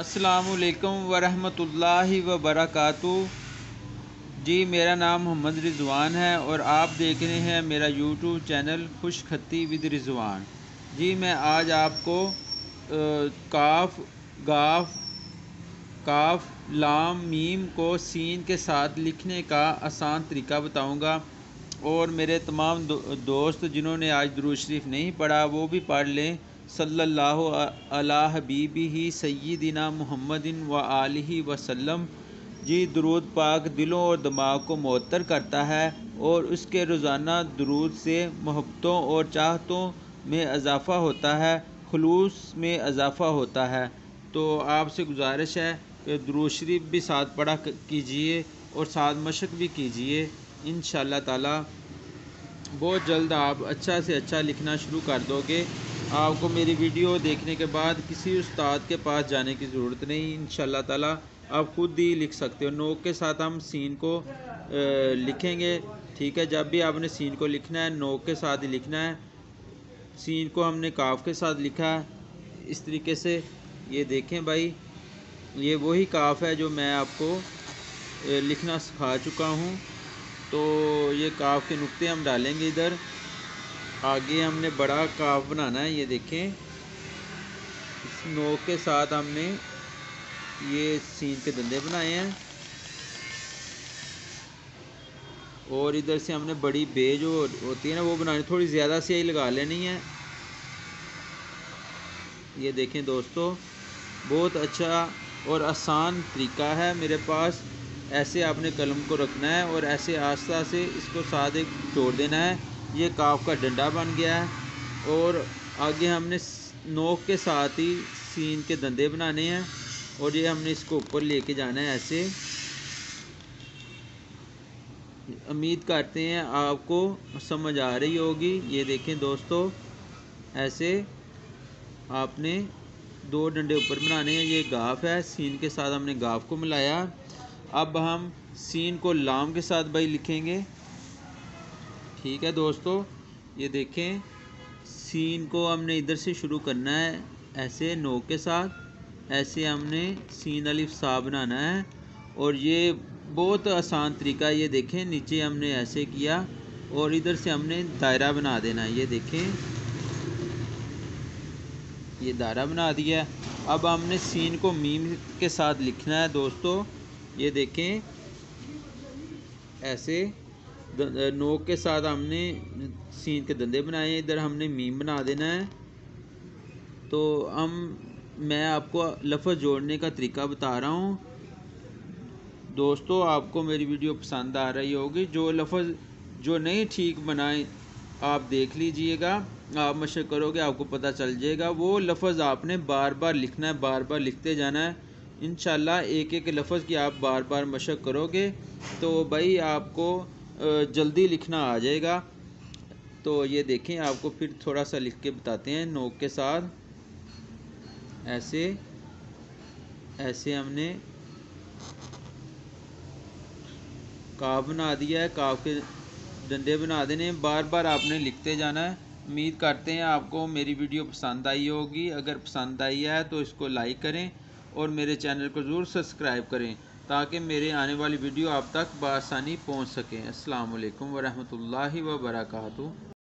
अस्सलामुअलैकुम वरहमतुल्लाहि वबरकातुहू। जी, मेरा नाम मोहम्मद रिज़वान है और आप देख रहे हैं मेरा यूट्यूब चैनल खुशखती विद रिज़वान। जी, मैं आज आपको काफ, गाफ, काफ, लाम, मीम को सीन के साथ लिखने का आसान तरीका बताऊंगा। और मेरे तमाम दोस्त जिन्होंने आज दुरूद शरीफ नहीं पढ़ा वो भी पढ़ लें। सल्लल्लाहु अला हबीबिही सय्यिदिना मुहम्मदिन व आलिहि वसल्लम। जी, दुरूद पाक दिलों और दिमाग को मुअत्तर करता है और उसके रोज़ाना दुरूद से मोहब्बतों और चाहतों में इजाफ़ा होता है, खुलूस में इजाफ़ा होता है। तो आपसे गुजारिश है कि दुरूद शरीफ भी साथ पढ़ा कीजिए और साथ मशक भी कीजिए। इंशाअल्लाह ताला बहुत जल्द आप अच्छा से अच्छा लिखना शुरू कर दोगे। आपको मेरी वीडियो देखने के बाद किसी उस्ताद के पास जाने की ज़रूरत नहीं, इंशाअल्लाह ताला आप खुद ही लिख सकते हो। नोक के साथ हम सीन को लिखेंगे, ठीक है। जब भी आपने सीन को लिखना है नोक के साथ ही लिखना है। सीन को हमने काफ के साथ लिखा है इस तरीके से। ये देखें भाई, ये वही काफ है जो मैं आपको लिखना सिखा चुका हूँ। तो ये काफ के नुक्ते हम डालेंगे इधर। आगे हमने बड़ा काफ बनाना है, ये देखें। इस नोक के साथ हमने ये सीन के धंधे बनाए हैं और इधर से हमने बड़ी बे जो होती है ना वो बनानी, थोड़ी ज़्यादा स्याही लगा लेनी है। ये देखें दोस्तों, बहुत अच्छा और आसान तरीका है मेरे पास। ऐसे आपने कलम को रखना है और ऐसे आस्ता से इसको साथ एक जोड़ देना है। ये काफ का डंडा बन गया है और आगे हमने नोक के साथ ही सीन के धंधे बनाने हैं और ये हमने इसको ऊपर लेके जाना है ऐसे। उम्मीद करते हैं आपको समझ आ रही होगी। ये देखें दोस्तों, ऐसे आपने दो डंडे ऊपर बनाने हैं। ये गाफ है, सीन के साथ हमने गाफ को मिलाया। अब हम सीन को लाम के साथ भाई लिखेंगे, ठीक है दोस्तों। ये देखें, सीन को हमने इधर से शुरू करना है ऐसे नोक के साथ। ऐसे हमने सीन अलिफ सा बनाना है और ये बहुत आसान तरीका है। ये देखें, नीचे हमने ऐसे किया और इधर से हमने दायरा बना देना है। ये देखें, ये दायरा बना दिया। अब हमने सीन को मीम के साथ लिखना है दोस्तों। ये देखें, ऐसे नोक के साथ हमने सीन के धंधे बनाए हैं, इधर हमने मीम बना देना है। तो मैं आपको लफ्ज़ जोड़ने का तरीका बता रहा हूँ दोस्तों। आपको मेरी वीडियो पसंद आ रही होगी। जो लफ्ज़ जो नहीं ठीक बनाए आप देख लीजिएगा, आप मशक करोगे आपको पता चल जाएगा। वो लफ्ज़ आपने बार बार लिखना है, बार बार लिखते जाना है। इंशाल्लाह एक एक लफ्ज़ की आप बार बार मशक करोगे तो भाई आपको जल्दी लिखना आ जाएगा। तो ये देखें, आपको फिर थोड़ा सा लिख के बताते हैं नोक के साथ। ऐसे ऐसे हमने काफ बना दिया है, काफ के डंडे बना देने, बार बार आपने लिखते जाना है। उम्मीद करते हैं आपको मेरी वीडियो पसंद आई होगी। अगर पसंद आई है तो इसको लाइक करें और मेरे चैनल को ज़रूर सब्सक्राइब करें ताकि मेरे आने वाली वीडियो आप तक बआसानी पहुंच सकें। अस्सलाम वालेकुम वरहमतुल्लाहि वबरकातुहू।